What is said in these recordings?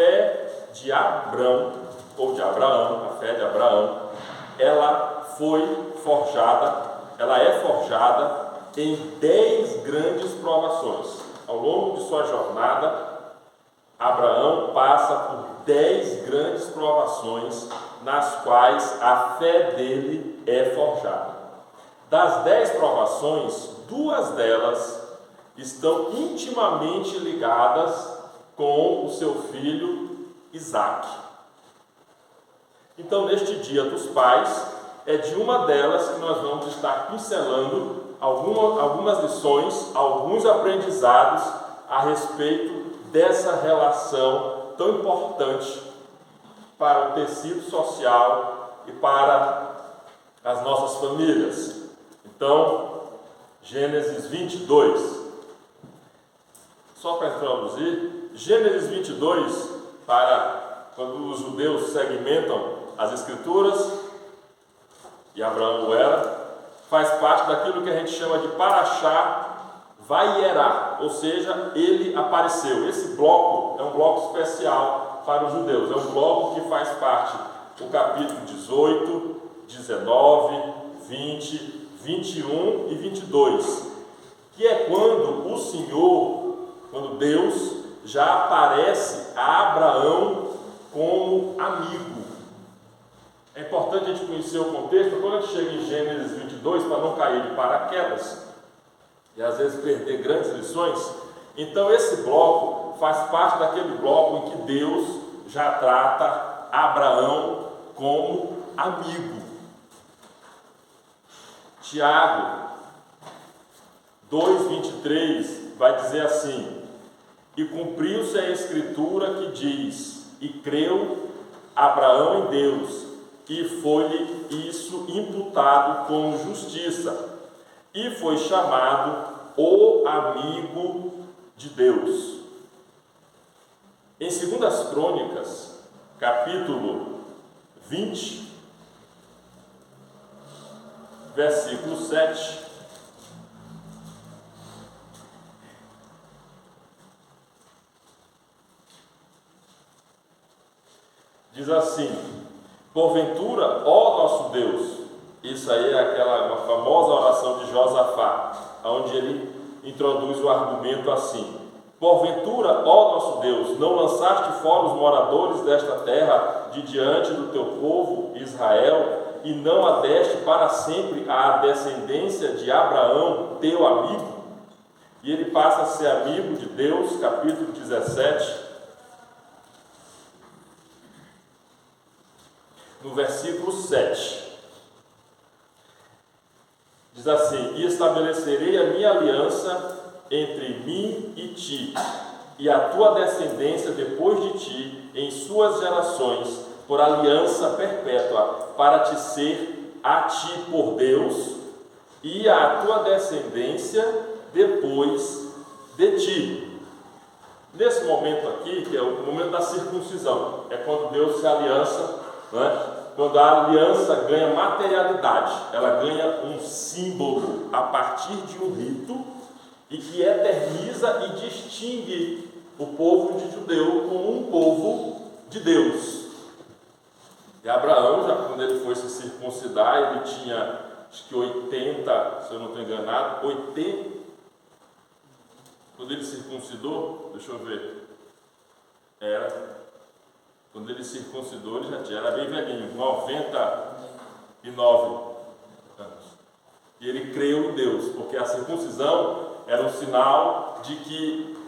fé de Abraão, ou de Abraão, a fé de Abraão, ela é forjada em 10 grandes provações. Ao longo de sua jornada, Abraão passa por 10 grandes provações, nas quais a fé dele é forjada. Das 10 provações, 2 delas estão intimamente ligadas com o seu filho Isaque. Então, neste Dia dos Pais, é de uma delas que nós vamos estar pincelando algumas lições, alguns aprendizados a respeito dessa relação tão importante para o tecido social e para as nossas famílias. Então, Gênesis 22. Só para introduzir, Gênesis 22, para quando os judeus segmentam as Escrituras, e Abraão o era, faz parte daquilo que a gente chama de Parashá Vayera, ou seja, ele apareceu. Esse bloco é um bloco especial para os judeus, é um bloco que faz parte do capítulo 18, 19, 20, 21 e 22, que é quando Deus já aparece a Abraão como amigo. É importante a gente conhecer o contexto, quando a gente chega em Gênesis 22, para não cair de paraquedas e às vezes perder grandes lições. Então esse bloco faz parte daquele bloco em que Deus já trata Abraão como amigo. Tiago 2,23 vai dizer assim: e cumpriu-se a Escritura que diz, e creu Abraão em Deus, e foi-lhe isso imputado como justiça, e foi chamado o amigo de Deus. Em 2 Crônicas, capítulo 20, versículo 7, diz assim: porventura, ó nosso Deus, isso aí é uma famosa oração de Josafá, onde ele introduz o argumento assim: porventura, ó nosso Deus, não lançaste fora os moradores desta terra de diante do teu povo Israel, e não a deste para sempre à descendência de Abraão, teu amigo? E ele passa a ser amigo de Deus, capítulo 17, no versículo 7, diz assim: e estabelecerei a minha aliança entre mim e ti, e a tua descendência depois de ti, em suas gerações, por aliança perpétua, para te ser a ti por Deus, e a tua descendência depois de ti. Nesse momento aqui, que é o momento da circuncisão, é quando Deus se aliança, quando a aliança ganha materialidade, ela ganha um símbolo a partir de um rito e que eterniza e distingue o povo de judeu como um povo de Deus. E Abraão, já quando ele foi se circuncidar, ele tinha, acho que 80, se eu não estou enganado, 80, quando ele circuncidou, deixa eu ver, quando ele circuncidou, ele já era bem velhinho, 99 anos. E ele creu em Deus, porque a circuncisão era um sinal de que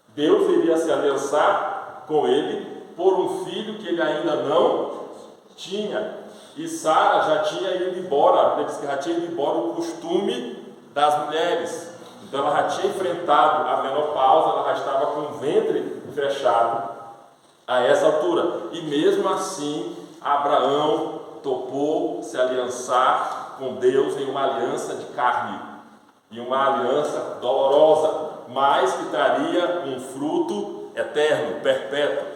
Deus iria se aliançar com ele por um filho que ele ainda não tinha. E Sara já tinha ido embora, a Bíblia diz que já tinha ido embora o costume das mulheres. Então ela já tinha enfrentado a menopausa, ela já estava com o ventre fechado a essa altura, e mesmo assim Abraão topou se aliançar com Deus em uma aliança de carne, e uma aliança dolorosa, mas que traria um fruto eterno, perpétuo.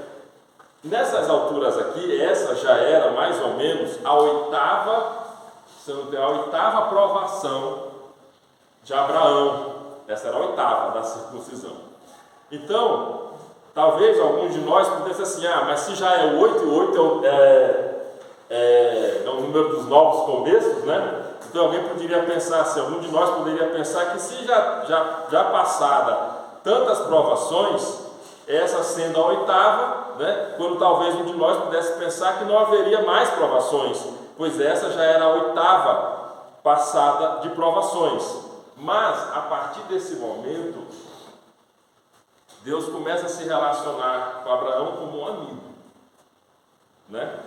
Nessas alturas aqui, essa já era mais ou menos a oitava provação de Abraão. Essa era a oitava da circuncisão. Então, Talvez alguns de nós pudessem assim, mas se já é 8 e 8 é o número dos novos começos, né? Então alguém poderia pensar assim, algum de nós poderia pensar que se já passada tantas provações, essa sendo a oitava, né? Quando talvez um de nós pudesse pensar que não haveria mais provações, pois essa já era a oitava passada de provações. Mas a partir desse momento, Deus começa a se relacionar com Abraão como um amigo, né?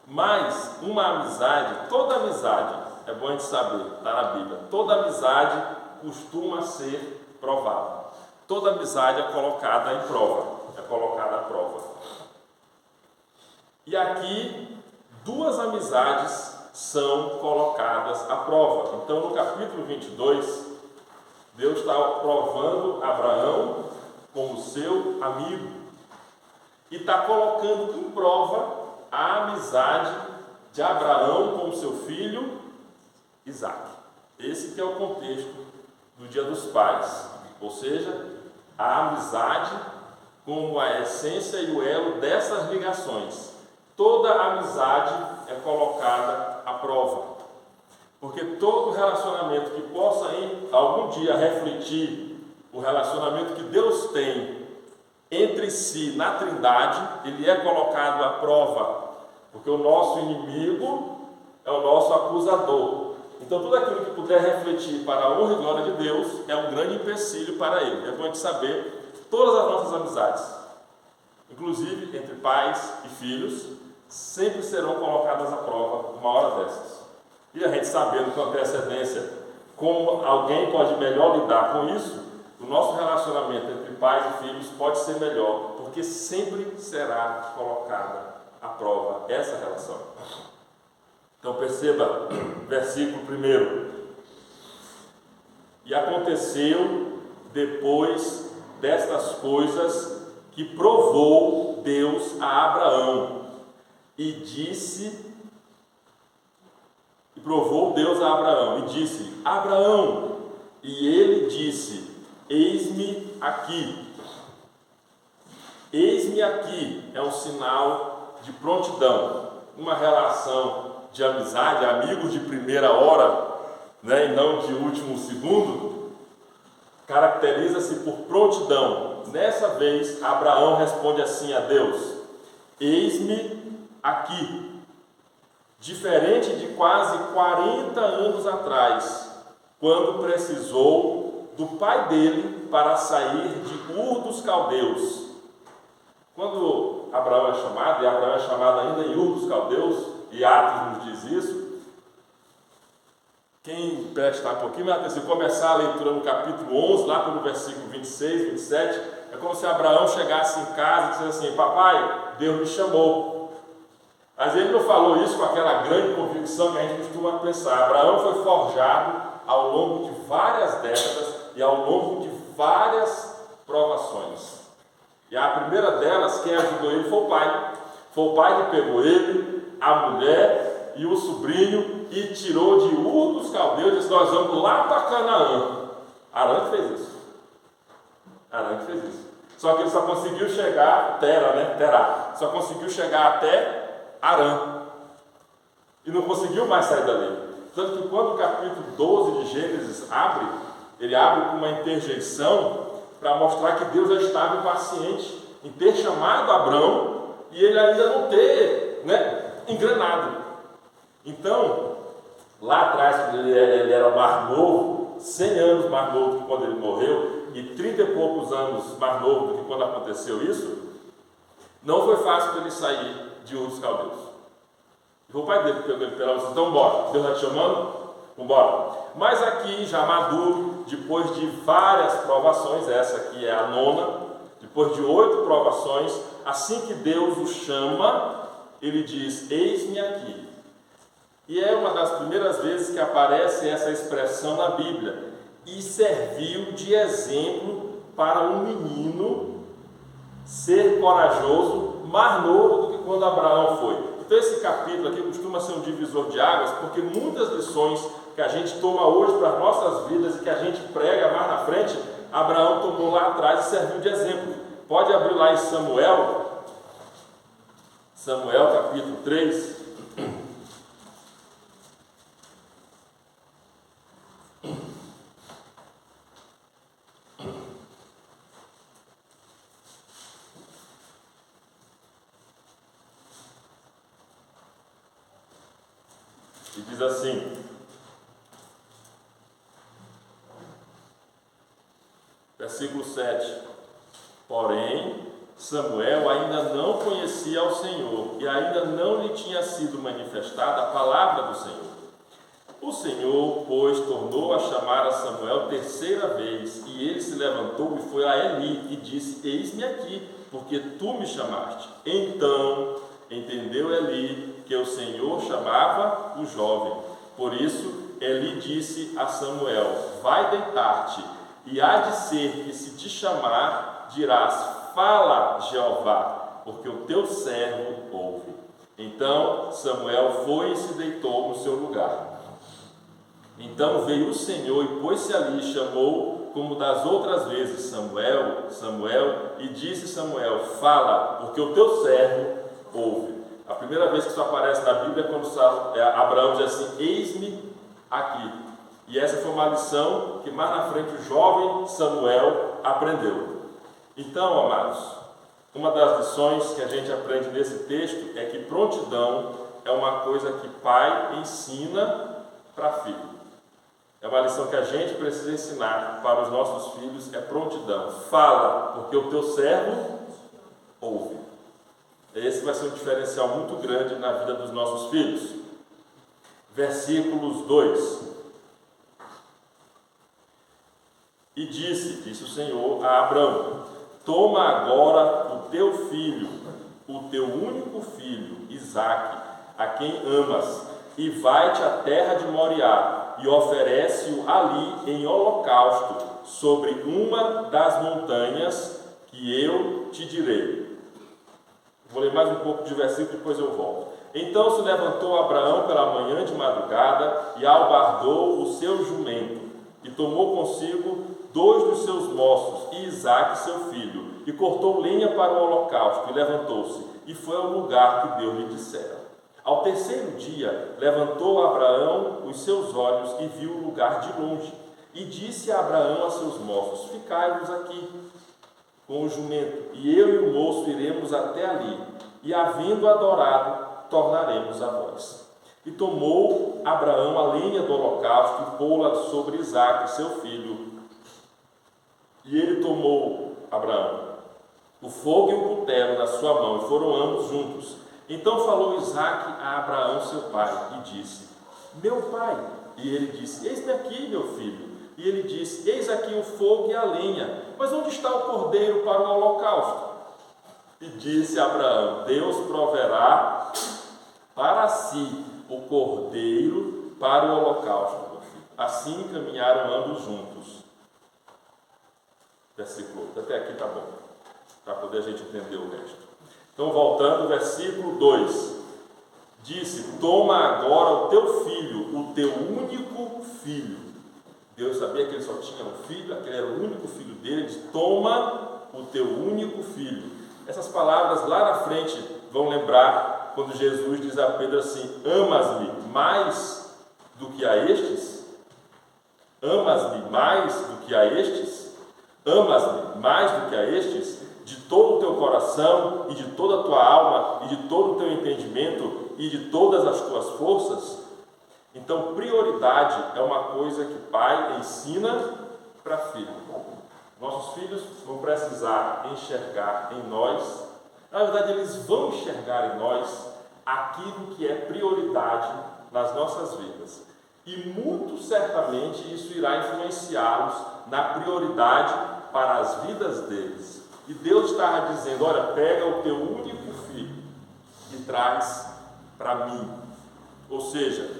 Mas uma amizade, toda amizade, é bom a gente saber, está na Bíblia, toda amizade costuma ser provada. Toda amizade é colocada em prova, é colocada à prova. E aqui, duas amizades são colocadas à prova. Então, no capítulo 22, Deus está provando Abraão como seu amigo e está colocando em prova a amizade de Abraão com seu filho Isaque. Esse que é o contexto do Dia dos Pais, ou seja, a amizade como a essência e o elo dessas ligações. Toda amizade é colocada à prova, porque todo relacionamento que possa algum dia refletir o relacionamento que Deus tem entre si na Trindade, ele é colocado à prova, porque o nosso inimigo é o nosso acusador. Então tudo aquilo que puder refletir para a honra e glória de Deus é um grande empecilho para ele. É bom a gente saber que todas as nossas amizades, inclusive entre pais e filhos, sempre serão colocadas à prova uma hora dessas. E a gente sabendo com antecedência como alguém pode melhor lidar com isso, o nosso relacionamento entre pais e filhos pode ser melhor, porque sempre será colocada à prova essa relação. Então perceba, versículo 1. E aconteceu depois destas coisas que provou Deus a Abraão e provou Deus a Abraão e disse: Abraão, e ele disse: eis-me aqui. Eis-me aqui é um sinal de prontidão, uma relação de amizade, amigos de primeira hora, né, e não de último segundo, caracteriza-se por prontidão. Nessa vez, Abraão responde assim a Deus: eis-me aqui. Diferente de quase 40 anos atrás, quando precisou do pai dele para sair de Ur dos Caldeus. Quando Abraão é chamado, e Abraão é chamado ainda em Ur dos Caldeus, e Atos nos diz isso, quem prestar um pouquinho mais atenção, começar a leitura no capítulo 11, lá pelo versículo 26, 27, é como se Abraão chegasse em casa e dissesse assim: papai, Deus me chamou. Mas ele não falou isso com aquela grande convicção que a gente costuma pensar. Abraão foi forjado ao longo de várias décadas e ao longo de várias provações. E a primeira delas, quem ajudou ele foi o pai. Foi o pai que pegou ele, a mulher e o sobrinho e tirou de Ur dos Caldeus e disse: nós vamos lá para Canaã. Arã que fez isso. Arã que fez isso. Só que ele só conseguiu chegar, Terá, só conseguiu chegar até Arã e não conseguiu mais sair dali. Tanto que quando o capítulo 12 de Gênesis abre, ele abre com uma interjeição para mostrar que Deus já estava impaciente em ter chamado Abrão e ele ainda não ter engrenado. Então, lá atrás, quando ele era mais novo, 100 anos mais novo do que quando ele morreu e 30 e poucos anos mais novo do que quando aconteceu isso, não foi fácil para ele sair de Ur dos Caldeus. E foi o pai dele que pegou ele pela mão e disse: então bora, Deus está te chamando? Vambora. Mas aqui, já maduro, depois de várias provações, essa aqui é a 9ª, depois de 8 provações, assim que Deus o chama, ele diz: eis-me aqui. E é uma das primeiras vezes que aparece essa expressão na Bíblia. E serviu de exemplo para um menino ser corajoso, mais novo do que quando Abraão foi. Então esse capítulo aqui costuma ser um divisor de águas, porque muitas lições que a gente toma hoje para as nossas vidas e que a gente prega mais na frente, Abraão tomou lá atrás e serviu de exemplo. Pode abrir lá em Samuel, capítulo 3. E diz assim: versículo 7: porém, Samuel ainda não conhecia ao Senhor, e ainda não lhe tinha sido manifestada a palavra do Senhor. O Senhor, pois, tornou a chamar a Samuel terceira vez, e ele se levantou e foi a Eli, e disse: eis-me aqui, porque tu me chamaste. Então entendeu Eli que o Senhor chamava o jovem. Por isso Eli disse a Samuel: vai deitar-te, e há de ser que, se te chamar, dirás: fala, Jeová, porque o teu servo ouve. Então Samuel foi e se deitou no seu lugar. Então veio o Senhor e pôs-se ali, e chamou como das outras vezes: Samuel, Samuel, e disse Samuel: fala, porque o teu servo ouve. A primeira vez que isso aparece na Bíblia é quando Abraão diz assim: eis-me aqui. E essa foi uma lição que mais na frente o jovem Samuel aprendeu. Então, amados, uma das lições que a gente aprende nesse texto é que prontidão é uma coisa que pai ensina para filho. É uma lição que a gente precisa ensinar para os nossos filhos, é prontidão. Fala, porque o teu servo ouve. Esse vai ser um diferencial muito grande na vida dos nossos filhos. Versículos 2. E disse o Senhor a Abrão: toma agora o teu filho, o teu único filho, Isaque, a quem amas, e vai-te à terra de Moriá, e oferece-o ali em holocausto, sobre uma das montanhas que eu te direi. Vou ler mais um pouco de versículo, depois eu volto. Então se levantou Abraão pela manhã de madrugada, e albardou o seu jumento, e tomou consigo 2 dos seus moços, e Isaque seu filho, e cortou lenha para o holocausto, e levantou-se, e foi ao lugar que Deus lhe dissera. Ao terceiro dia, levantou Abraão os seus olhos e viu o lugar de longe. E disse a Abraão a seus moços: ficai-vos aqui com o jumento, e eu e o moço iremos até ali, e havendo adorado, tornaremos a vós. E tomou Abraão a lenha do holocausto e pô-la sobre Isaque, seu filho. E ele tomou, Abraão, o fogo e o cutelo na sua mão, e foram ambos juntos. Então falou Isaque a Abraão, seu pai, e disse: meu pai. E ele disse: eis-me aqui, meu filho. E ele disse: eis aqui o fogo e a lenha, mas onde está o cordeiro para o holocausto? E disse Abraão: Deus proverá para si o cordeiro para o holocausto, meu filho. Assim caminharam ambos juntos. Versículo 8. Até aqui está bom, para poder a gente entender o resto. Então, voltando, versículo 2, disse: toma agora o teu filho, o teu único filho. Deus sabia que ele só tinha um filho, aquele era o único filho dele. Ele disse: toma o teu único filho. Essas palavras lá na frente vão lembrar quando Jesus diz a Pedro assim: amas-me mais do que a estes? Amas-me mais do que a estes? Amas-me mais do que a estes? De todo o teu coração, e de toda a tua alma, e de todo o teu entendimento, e de todas as tuas forças? Então, prioridade é uma coisa que pai ensina para filho. Nossos filhos vão precisar enxergar em nós, na verdade, eles vão enxergar em nós aquilo que é prioridade nas nossas vidas. E muito certamente isso irá influenciá-los na prioridade para as vidas deles. E Deus estava dizendo: olha, pega o teu único filho e traz para mim. Ou seja,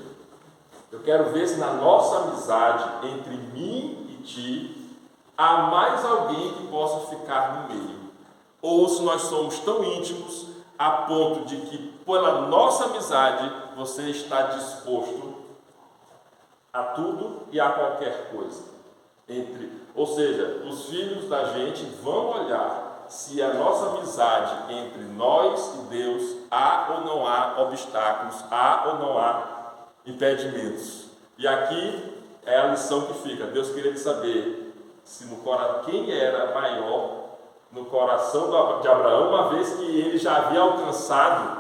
eu quero ver se na nossa amizade entre mim e ti há mais alguém que possa ficar no meio. Ou se nós somos tão íntimos a ponto de que, pela nossa amizade, você está disposto a tudo e a qualquer coisa. Ou seja, os filhos da gente vão olhar se a nossa amizade entre nós e Deus, há ou não há obstáculos, há ou não há impedimentos. E aqui é a lição que fica. Deus queria saber se quem era maior no coração de Abraão, uma vez que ele já havia alcançado,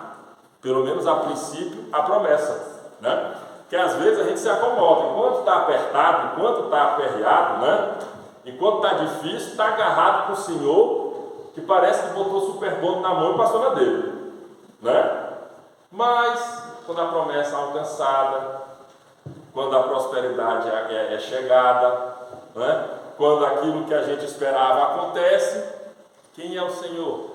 pelo menos a princípio, a promessa, né? Que às vezes a gente se acomoda, enquanto está apertado, enquanto está aperreado, né? Enquanto está difícil, está agarrado com o Senhor, que parece que botou o superbonde na mão e passou na dele, né? Mas quando a promessa é alcançada, quando a prosperidade é chegada, né? Quando aquilo que a gente esperava acontece, quem é o Senhor?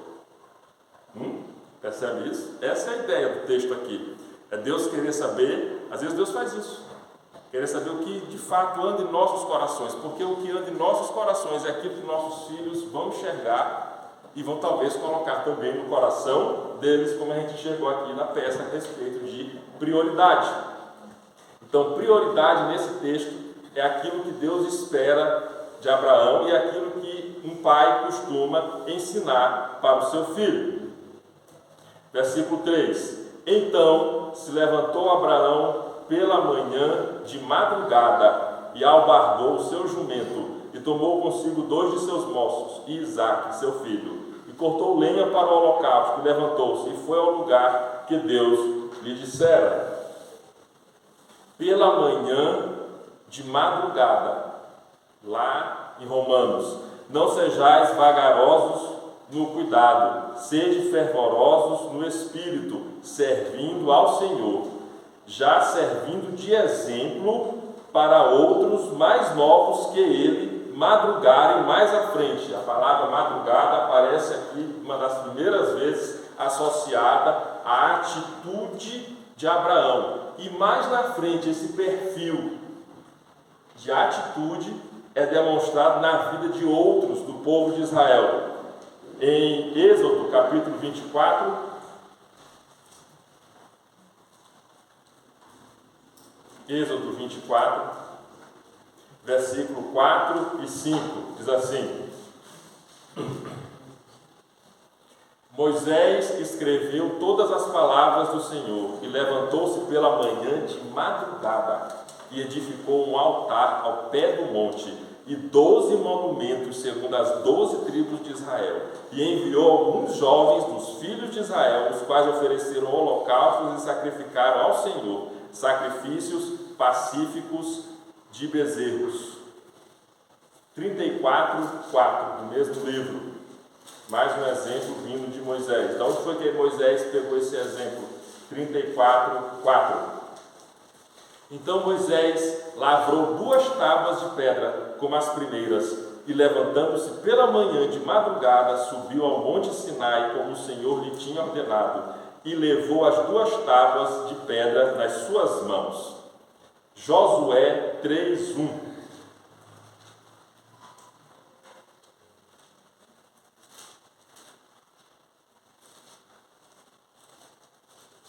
Percebe isso? Essa é a ideia do texto aqui. É Deus querer saber, às vezes Deus faz isso, querer saber o que de fato anda em nossos corações, porque o que anda em nossos corações é aquilo que nossos filhos vão enxergar e vão talvez colocar também no coração deles, como a gente enxergou aqui na peça a respeito de prioridade. Então, prioridade nesse texto é aquilo que Deus espera de Abraão e é aquilo que um pai costuma ensinar para o seu filho. Versículo 3: Então se levantou Abraão pela manhã de madrugada e albardou o seu jumento e tomou consigo 2 de seus moços e Isaque, seu filho, e cortou lenha para o holocausto e levantou-se e foi ao lugar que Deus lhe dissera. Pela manhã de madrugada, lá em Romanos: não sejais vagarosos no cuidado, sede fervorosos no espírito, servindo ao Senhor, já servindo de exemplo para outros mais novos que ele, madrugarem mais à frente. A palavra madrugada aparece aqui uma das primeiras vezes associada à atitude de Abraão. E mais na frente, esse perfil de atitude é demonstrado na vida de outros do povo de Israel. Em Êxodo, capítulo 24, Êxodo 24, versículo 4 e 5, diz assim: Moisés escreveu todas as palavras do Senhor e levantou-se pela manhã de madrugada e edificou um altar ao pé do monte e 12 monumentos segundo as 12 tribos de Israel, e enviou alguns jovens dos filhos de Israel, os quais ofereceram holocaustos e sacrificaram ao Senhor sacrifícios pacíficos de bezerros. 34:4 do mesmo livro, mais um exemplo vindo de Moisés. Então, onde foi que Moisés pegou esse exemplo? 34:4. Então Moisés lavrou 2 tábuas de pedra, como as primeiras, e levantando-se pela manhã de madrugada, subiu ao monte Sinai, como o Senhor lhe tinha ordenado, e levou as 2 tábuas de pedra nas suas mãos. Josué 3:1.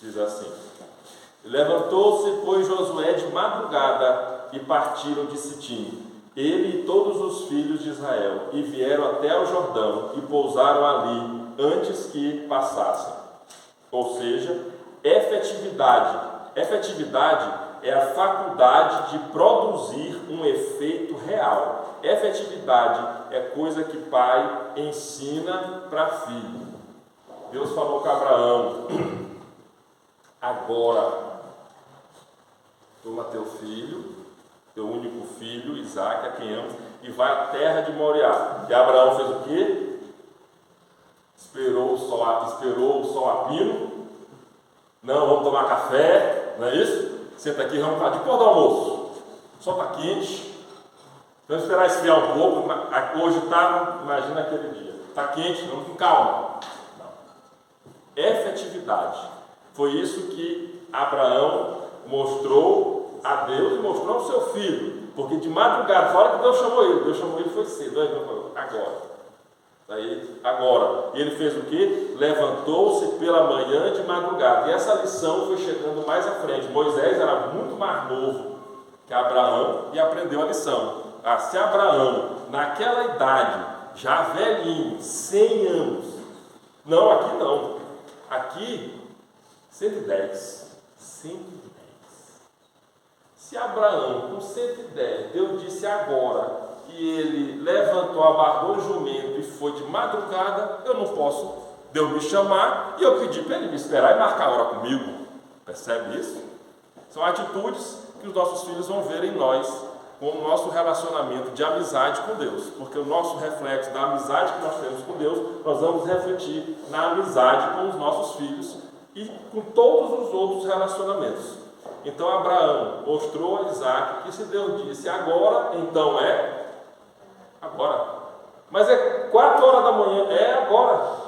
Diz assim: Levantou-se, pois, Josué de madrugada e partiram de Sitim, ele e todos os filhos de Israel, e vieram até o Jordão e pousaram ali antes que passassem. Ou seja, efetividade. Efetividade é a faculdade de produzir um efeito real. Efetividade é coisa que pai ensina para filho. Deus falou com Abraão: agora toma teu filho, teu único filho, Isaque, a quem ama, e vai à terra de Moriá. E Abraão fez o quê? Esperou o sol a pino. Não, vamos tomar café, não é isso? Senta aqui, vamos falar depois do almoço. O sol está quente. Vamos esperar esfriar um pouco. Hoje está, imagina aquele dia. Está quente, vamos com calma. Não. Efetividade. Foi isso que Abraão mostrou a Deus e mostrou ao seu filho. Porque de madrugada, fora que Deus chamou ele foi cedo. Agora. E ele fez o quê? Levantou-se pela manhã de madrugada. E essa lição foi chegando mais à frente. Moisés era muito mais novo que Abraão e aprendeu a lição. Se Abraão, naquela idade, já velhinho, 100 anos. Não, aqui não. Aqui, 110. 110. Se Abraão, com 110, Deus disse agora, e ele levantou, abarrou o jumento e foi de madrugada, eu não posso Deus me chamar e eu pedir para ele me esperar e marcar a hora comigo. Percebe isso? São atitudes que os nossos filhos vão ver em nós, com o nosso relacionamento de amizade com Deus, porque o nosso reflexo da amizade que nós temos com Deus, nós vamos refletir na amizade com os nossos filhos e com todos os outros relacionamentos. Então Abraão mostrou a Isaac que se Deus disse agora, então é agora. Mas é 4 horas da manhã, é agora.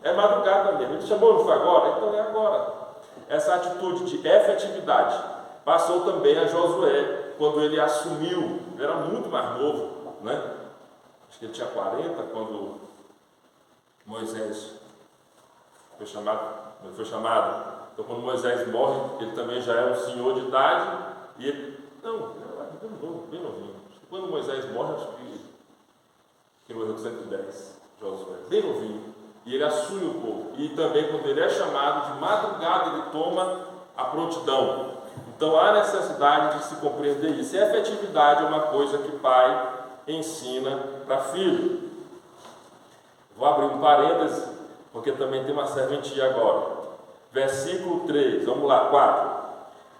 É madrugada mesmo. Ele chamou, não foi agora? Então é agora. Essa atitude de efetividade passou também a Josué, quando ele assumiu. Ele era muito mais novo, né? Acho que ele tinha 40 quando Moisés foi chamado. Então, quando Moisés morre, ele também já é um senhor de idade. E ele, bem novinho. Quando Moisés morre, acho que ele morreu com 110, Josué, bem novinho. E ele assume o povo. E também, quando ele é chamado, de madrugada, ele toma a prontidão. Então, há necessidade de se compreender isso. E a efetividade é uma coisa que pai ensina para filho. Vou abrir um parêntese, porque também tem uma serventia agora. Versículo 3, vamos lá, 4.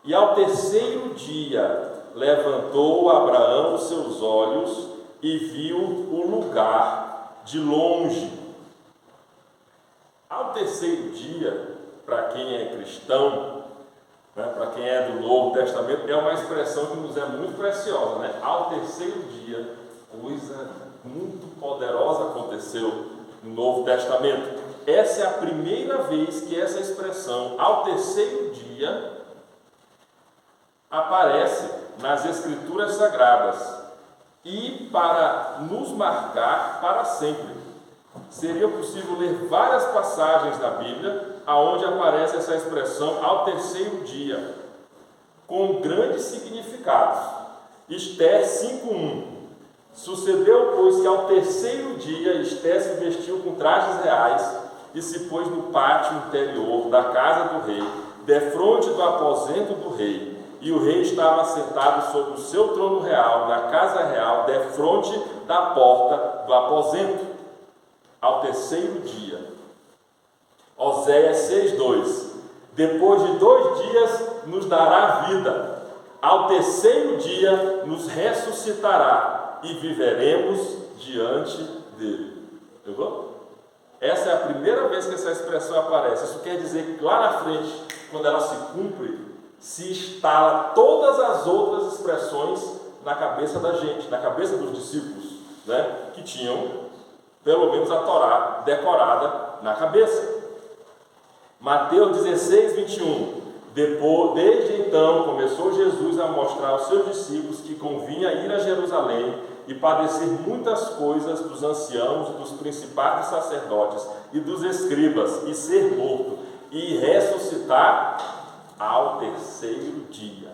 E ao terceiro dia levantou Abraão os seus olhos e viu o lugar de longe. Ao terceiro dia, para quem é cristão, né, para quem é do Novo Testamento, é uma expressão que nos é muito preciosa, né? Ao terceiro dia, coisa muito poderosa aconteceu no Novo Testamento. Essa é a primeira vez que essa expressão, ao terceiro dia, aparece nas Escrituras Sagradas e para nos marcar para sempre. Seria possível ler várias passagens da Bíblia aonde aparece essa expressão ao terceiro dia, com grandes significados. Esther 5:1. Sucedeu, pois, que ao terceiro dia Esther se vestiu com trajes reais e se pôs no pátio interior da casa do rei, defronte do aposento do rei. E o rei estava sentado sobre o seu trono real, na casa real, defronte da porta do aposento. Ao terceiro dia. Oséias 6:2. Depois de 2 dias nos dará vida, ao terceiro dia nos ressuscitará e viveremos diante dele. Pegou? Essa é a primeira vez que essa expressão aparece. Isso quer dizer que lá na frente, quando ela se cumpre, se instala todas as outras expressões na cabeça da gente, na cabeça dos discípulos, né? Que tinham pelo menos a Torá decorada na cabeça. Mateus 16:21. Desde então começou Jesus a mostrar aos seus discípulos que convinha ir a Jerusalém e padecer muitas coisas dos anciãos, dos principais dos sacerdotes e dos escribas, e ser morto, e ressuscitar ao terceiro dia.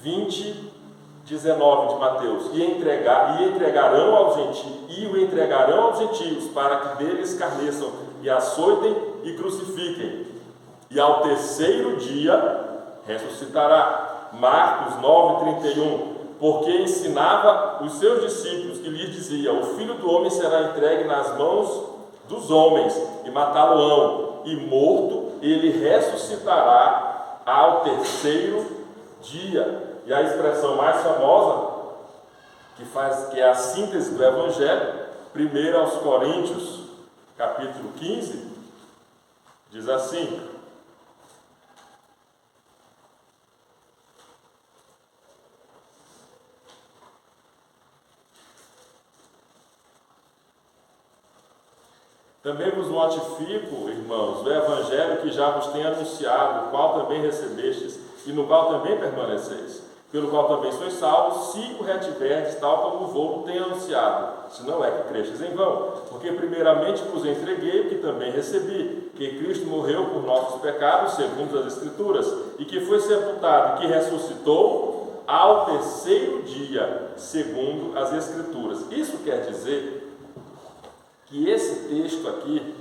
20:19 de Mateus. E o entregarão aos gentios, para que deles escarneçam, e açoitem e crucifiquem. E ao terceiro dia ressuscitará. Marcos 9:31. Porque ensinava os seus discípulos e lhes dizia: o Filho do Homem será entregue nas mãos dos homens, e matá-lo-ão, e morto ele ressuscitará ao terceiro dia. E a expressão mais famosa, que é a síntese do Evangelho, 1 aos Coríntios, capítulo 15, diz assim: também vos notifico, irmãos, do Evangelho que já vos tenho anunciado, o qual também recebestes, e no qual também permaneceis, pelo qual também sois salvos, se o retiverdes, tal como vou tenho anunciado, se não é que crestes em vão. Porque primeiramente vos entreguei o que também recebi, que Cristo morreu por nossos pecados, segundo as Escrituras, e que foi sepultado, e que ressuscitou ao terceiro dia, segundo as Escrituras. Isso quer dizer que esse texto aqui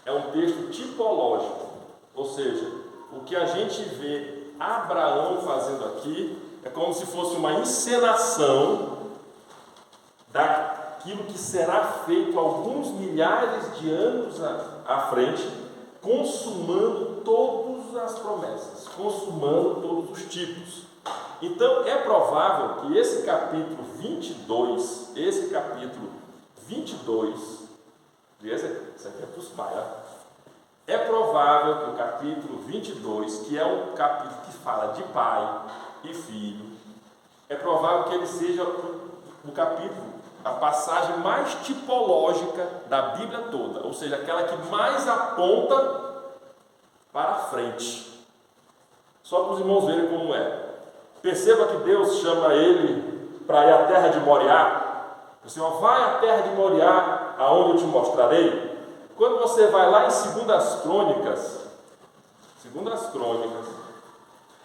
é um texto tipológico, ou seja, o que a gente vê Abraão fazendo aqui é como se fosse uma encenação daquilo que será feito alguns milhares de anos à frente, consumando todas as promessas, consumando todos os tipos. Então é provável que esse capítulo 22, esse aqui é para os pais, é provável que o capítulo 22, que é um capítulo que fala de pai e filho, é provável que ele seja o capítulo, a passagem mais tipológica da Bíblia toda, ou seja, aquela que mais aponta para a frente. Só para os irmãos verem como é. Perceba que Deus chama ele para ir à terra de Moriá. O Senhor vai à terra de Moriá, aonde eu te mostrarei. Quando você vai lá em 2 Crônicas,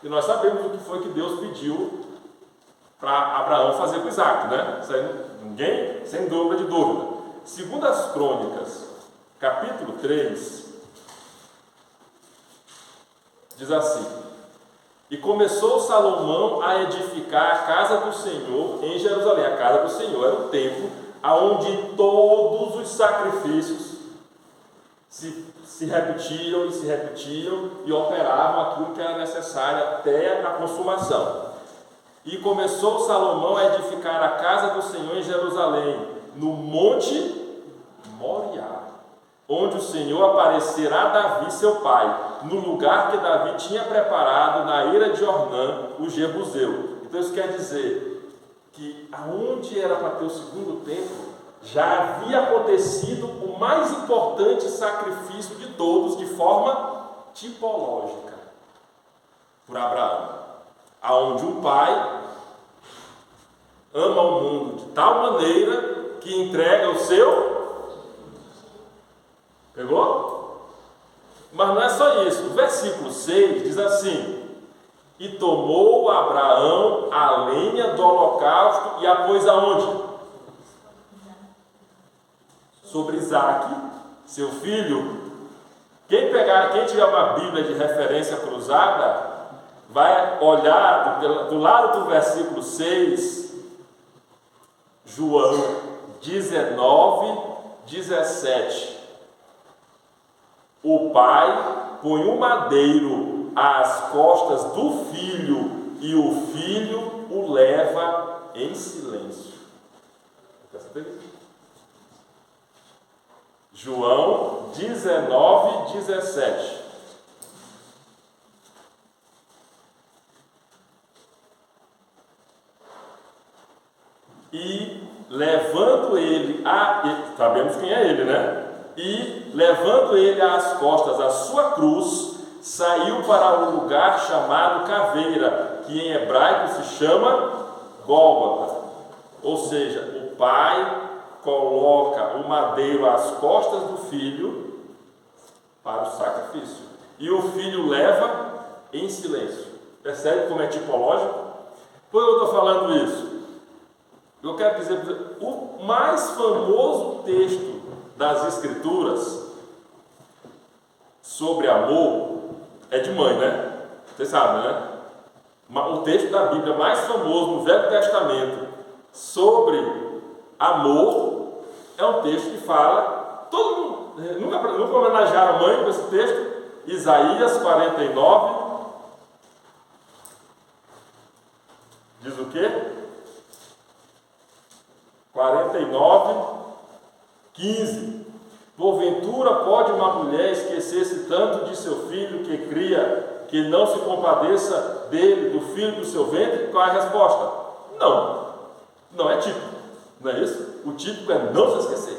e nós sabemos o que foi que Deus pediu para Abraão fazer com Isaac, né? Isso aí ninguém, sem dúvida de dúvida. 2 Crônicas, capítulo 3, diz assim: e começou Salomão a edificar a casa do Senhor em Jerusalém. A casa do Senhor era o templo onde todos os sacrifícios se repetiam e operavam aquilo que era necessário até a consumação. E começou Salomão a edificar a casa do Senhor em Jerusalém, no monte Moriá, onde o Senhor aparecerá a Davi, seu pai, no lugar que Davi tinha preparado na eira de Ornã, o Jebuseu. Então isso quer dizer que aonde era para ter o segundo templo, já havia acontecido o mais importante sacrifício de todos, de forma tipológica, por Abraão, aonde um pai ama o mundo de tal maneira que entrega o seu... Pegou? Mas não é só isso. O versículo 6 diz assim: e tomou Abraão a lenha do holocausto e a pôs aonde? Sobre Isaque, seu filho. Quem tiver uma Bíblia de referência cruzada, vai olhar do lado do versículo 6, João 19, 17. O pai põe um madeiro às costas do filho e o filho o leva em silêncio. João 19, 17. E levando ele sabemos quem é ele, né? E levando ele às costas a sua cruz, saiu para um lugar chamado Caveira, que em hebraico se chama Gólgota. Ou seja, o pai coloca o madeiro às costas do filho para o sacrifício, e o filho leva em silêncio. Percebe como é tipológico? Por que eu estou falando isso? Eu quero dizer, o mais famoso texto das Escrituras sobre amor é de mãe, né? Vocês sabem, né? O texto da Bíblia mais famoso no Velho Testamento sobre amor é um texto que fala, todo mundo, nunca homenagearam a mãe com esse texto, Isaías 49, diz o quê? 49, 15. Porventura pode uma mulher esquecer-se tanto de seu filho que cria, que não se compadeça dele, do filho do seu ventre? Qual é a resposta? Não é típico, não é isso? O típico é não se esquecer,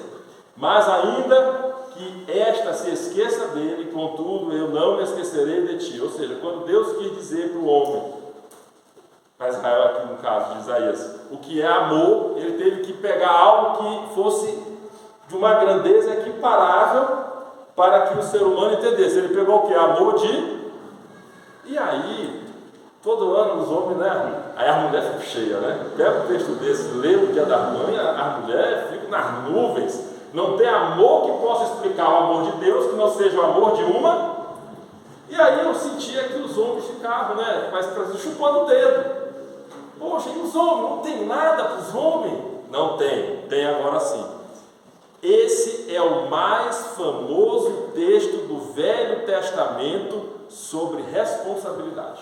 mas ainda que esta se esqueça dele, contudo eu não me esquecerei de ti. Ou seja, quando Deus quis dizer para o homem, para Israel aqui no caso de Isaías, o que é amor, ele teve que pegar algo que fosse de uma grandeza equiparável para que o ser humano entendesse. Ele pegou o que? Amor de... E aí, todo ano os homens, né? Aí a mulher fica cheia, né? Pega um texto desse, lê o dia da mãe, a mulher fica nas nuvens, Não tem amor que possa explicar o amor de Deus, que não seja o amor de uma. E aí eu sentia que os homens ficavam, né, chupando o dedo. Poxa, e os homens? Não tem nada para os homens? Não tem, tem agora sim. Esse é o mais famoso texto do Velho Testamento sobre responsabilidade.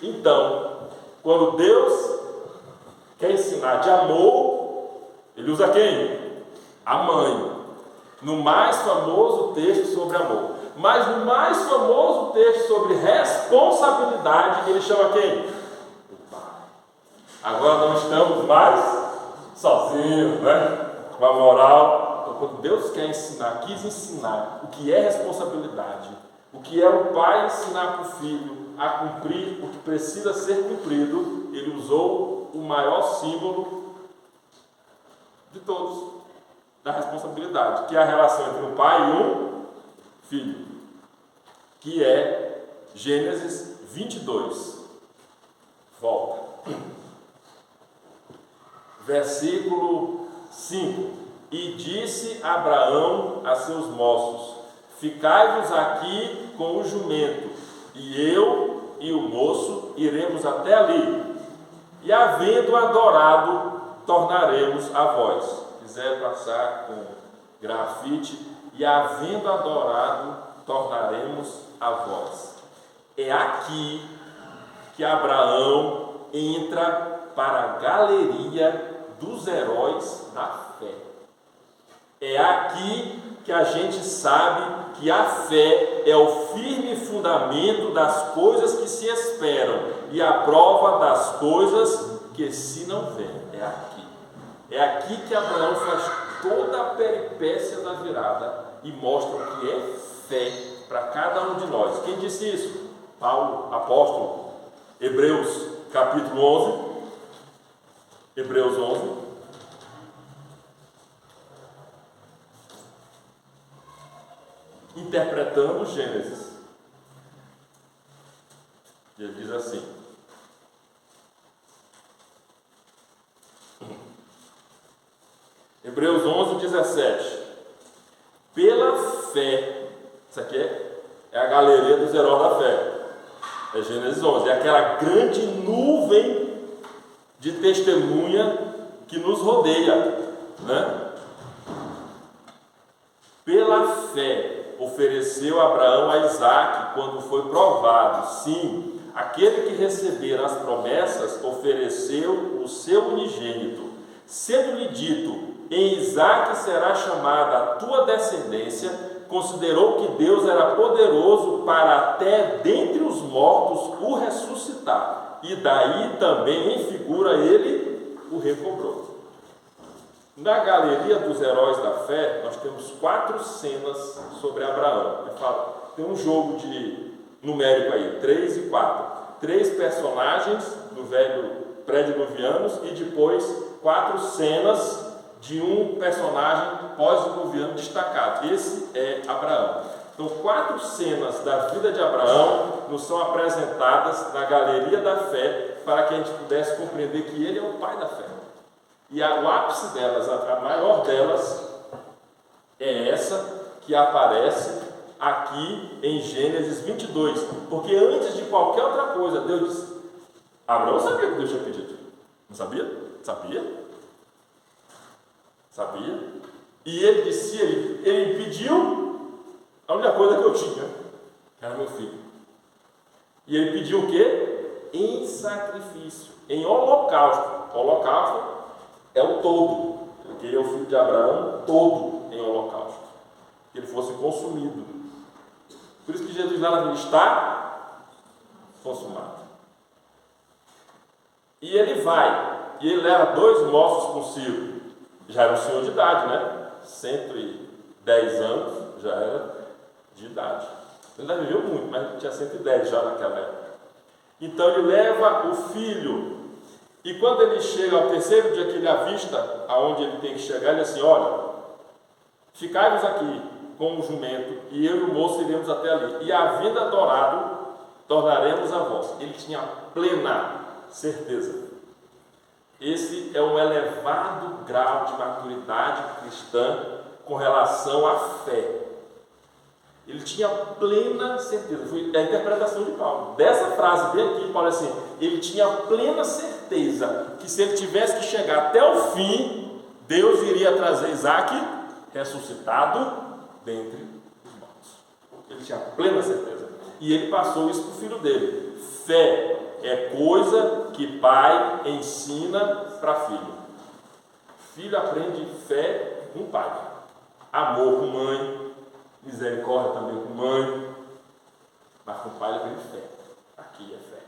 Então, quando Deus quer ensinar de amor, Ele usa quem? A mãe. No mais famoso texto sobre amor. Mas no mais famoso texto sobre responsabilidade, Ele chama quem? O Pai. Agora não estamos mais sozinhos, né? Com a moral. Então, quando Deus quer ensinar, quis ensinar o que é responsabilidade, o que é o pai ensinar para o filho a cumprir o que precisa ser cumprido, Ele usou o maior símbolo de todos, da responsabilidade, que é a relação entre um pai e um filho, que é Gênesis 22. Volta. Versículo 5. E disse Abraão a seus moços: ficai-vos aqui com o jumento, e eu e o moço iremos até ali, e havendo adorado, tornaremos a vós. Se quiser passar com grafite, e havendo adorado, tornaremos a vós. É aqui que Abraão entra para a galeria dos heróis da fé. É aqui que a gente sabe que a fé é o firme fundamento das coisas que se esperam e a prova das coisas que se não veem. É aqui. É aqui que Abraão faz toda a peripécia da virada e mostra o que é fé para cada um de nós. Quem disse isso? Paulo, apóstolo. Hebreus capítulo 11. Hebreus 11. Interpretando Gênesis. Ele diz assim: Hebreus 11, 17. Pela fé, isso aqui é a galeria dos heróis da fé. É Gênesis 11, é aquela grande nuvem de testemunha que nos rodeia, né? Pela fé ofereceu Abraão a Isaque quando foi provado. Sim, aquele que recebera as promessas ofereceu o seu unigênito, sendo-lhe dito: em Isaque será chamada a tua descendência. Considerou que Deus era poderoso para até dentre os mortos o ressuscitar, e daí também em figura ele o recobrou. Na galeria dos heróis da fé, nós temos 4 cenas sobre Abraão. Tem um jogo de numérico aí, 3 e 4. 3 personagens do velho pré-diluvianos e depois 4 cenas de um personagem pós-diluviano destacado. Esse é Abraão. Então, 4 cenas da vida de Abraão nos são apresentadas na galeria da fé para que a gente pudesse compreender que ele é o pai da fé. E o ápice delas, a maior delas, é essa que aparece aqui em Gênesis 22. Porque antes de qualquer outra coisa, Deus disse: Abraão sabia o que Deus tinha pedido. Não sabia? Sabia. Sabia. E ele disse, ele pediu a única coisa que eu tinha, que era meu filho. E ele pediu o quê? Em sacrifício, em holocausto. Holocausto é o todo. Ele queria o filho de Abraão todo em holocausto, que ele fosse consumido. Por isso que Jesus lá está consumado. E ele vai, e ele leva 2 moços consigo. Já era um senhor de idade, né? 110 anos, já era de idade. Ele ainda viveu muito, mas tinha 110 já naquela época. Então ele leva o filho. E quando ele chega ao terceiro dia que ele avista aonde ele tem que chegar, ele diz assim: olha, ficai-vos aqui com o jumento, e eu e o moço iremos até ali. E havendo adorado, tornaremos a vós. Ele tinha plena certeza. Esse é um elevado grau de maturidade cristã com relação à fé. Ele tinha plena certeza, foi a interpretação de Paulo. Dessa frase bem aqui, Paulo é assim, ele tinha plena certeza que se ele tivesse que chegar até o fim, Deus iria trazer Isaac ressuscitado dentre os mortos. Ele tinha plena certeza. E ele passou isso para o filho dele. Fé é coisa que pai ensina para filho. Filho aprende fé com pai. Amor com mãe. Misericórdia também com mãe. Mas com pai ele aprende fé. Aqui é fé.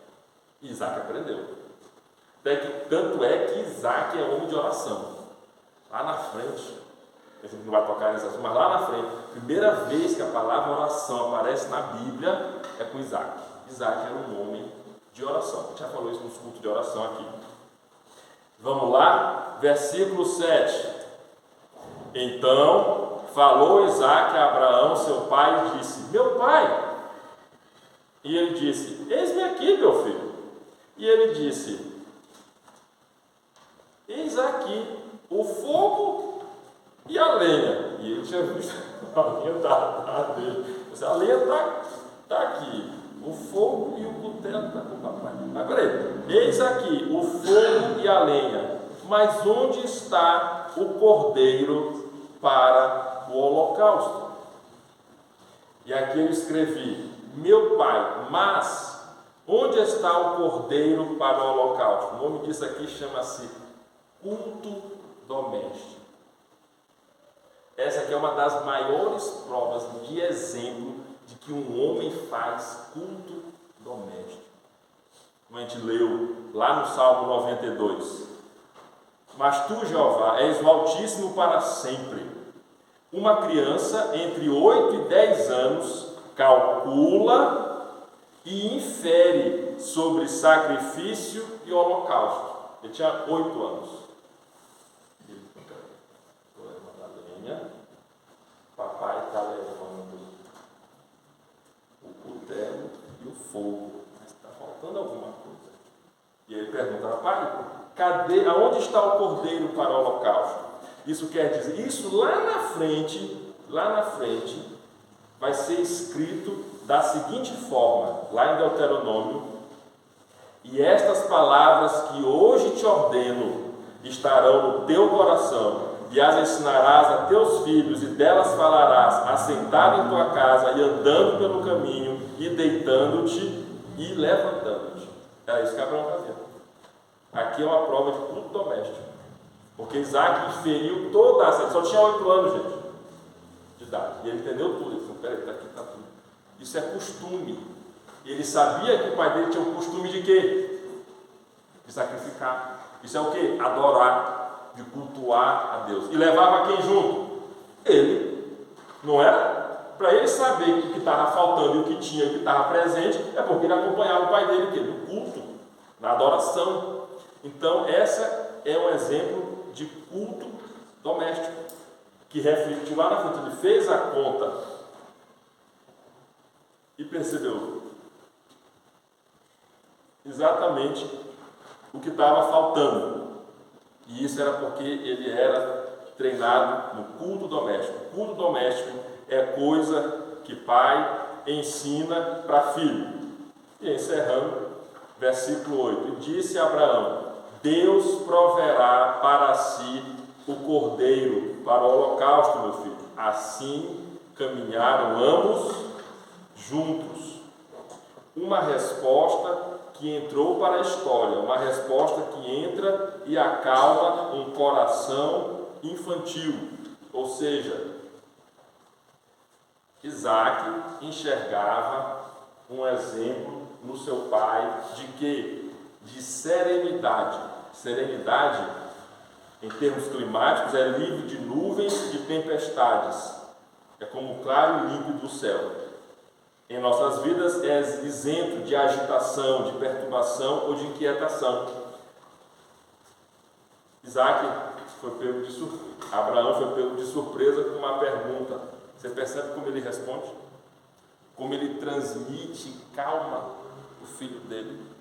Isaac aprendeu. Tanto é que Isaac é homem de oração. Lá na frente, a gente não vai tocar nesse assunto, mas lá na frente, primeira vez que a palavra oração aparece na Bíblia é com Isaac. Isaac era um homem de oração. A gente já falou isso nos cultos de oração aqui. Vamos lá, versículo 7. Então falou Isaac a Abraão, seu pai, e disse: meu pai. E ele disse: eis-me aqui, meu filho. E ele disse: eis aqui o fogo e a lenha. E ele tinha visto a lenha dele. A lenha está aqui, o fogo e o cutelo está com o papai. Mas peraí, eis aqui o fogo e a lenha, mas onde está o cordeiro para o holocausto? E aqui eu escrevi: meu pai, mas onde está o cordeiro para o holocausto? O nome disso aqui chama-se culto doméstico. Essa aqui é uma das maiores provas de exemplo de que um homem faz culto doméstico. Como a gente leu lá no Salmo 92. Mas tu, Jeová, és o Altíssimo para sempre. Uma criança entre 8 e 10 anos calcula e infere sobre sacrifício e holocausto. Ele tinha 8 anos. Estou levando a lenha. Papai está levando o cutelo e o fogo. Mas está faltando alguma coisa. E ele pergunta: pai, aonde está o cordeiro para o holocausto? Isso quer dizer, isso lá na frente, vai ser escrito da seguinte forma, lá em Deuteronômio: e estas palavras que hoje te ordeno estarão no teu coração, e as ensinarás a teus filhos, e delas falarás, assentado em tua casa, e andando pelo caminho, e deitando-te, e levantando-te. É isso que Abraão fazia. Aqui é uma prova de culto doméstico. Porque Isaac inferiu toda a... Ele só tinha 8 anos, gente, de idade. E ele entendeu tudo. Ele falou: peraí, aqui está tudo. Isso é costume. Ele sabia que o pai dele tinha o costume de quê? De sacrificar. Isso é o quê? Adorar, de cultuar a Deus. E levava quem junto? Ele. Não era? Para ele saber que o que estava faltando e o que tinha e o que estava presente, é porque ele acompanhava o pai dele no culto, na adoração. Então, essa é um exemplo de culto doméstico, que refletiu lá na frente. Ele fez a conta e percebeu exatamente o que estava faltando. E isso era porque ele era treinado no culto doméstico. O culto doméstico é coisa que pai ensina para filho. E encerrando, versículo 8: e disse a Abraão: Deus proverá para si o cordeiro para o holocausto, meu filho. Assim caminharam ambos juntos. Uma resposta que entrou para a história, uma resposta que entra e acalma um coração infantil. Ou seja, Isaac enxergava um exemplo no seu pai de quê? De serenidade. Serenidade, em termos climáticos, é livre de nuvens e de tempestades. É como o claro e límpido do céu. Em nossas vidas é isento de agitação, de perturbação ou de inquietação. Isaac foi pego de surpresa. Abraão foi pego de surpresa com uma pergunta. Você percebe como ele responde? Como ele transmite calma para o filho dele.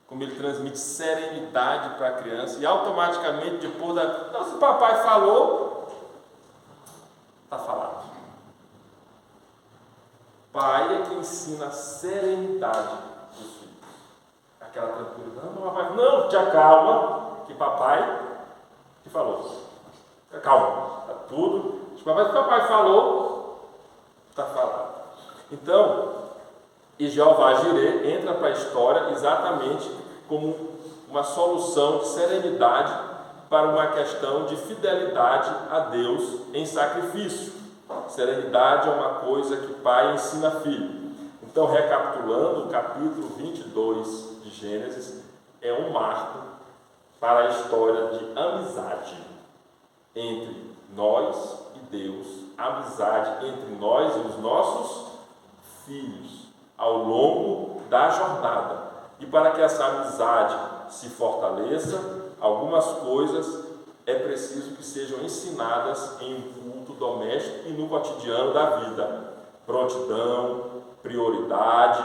Como ele transmite serenidade para a criança. E automaticamente, depois da... Não, se o papai falou, pai é que ensina a serenidade dos filhos. Aquela tranquilidade. Não, papai, não, te acalma, que papai te falou. Calma, está tudo. Se papai falou, está falado. Então, e Jeová Jireh entra para a história exatamente como uma solução de serenidade para uma questão de fidelidade a Deus em sacrifício. Serenidade é uma coisa que pai ensina filho. Então, recapitulando, o capítulo 22 de Gênesis é um marco para a história de amizade entre nós e Deus, amizade entre nós e os nossos filhos ao longo da jornada. E para que essa amizade se fortaleça, algumas coisas é preciso que sejam ensinadas em um culto doméstico e no cotidiano da vida. Prontidão, prioridade,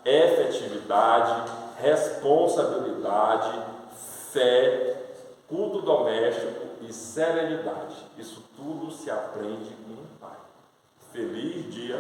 efetividade, responsabilidade, fé, culto doméstico e serenidade. Isso tudo se aprende com um pai. Feliz dia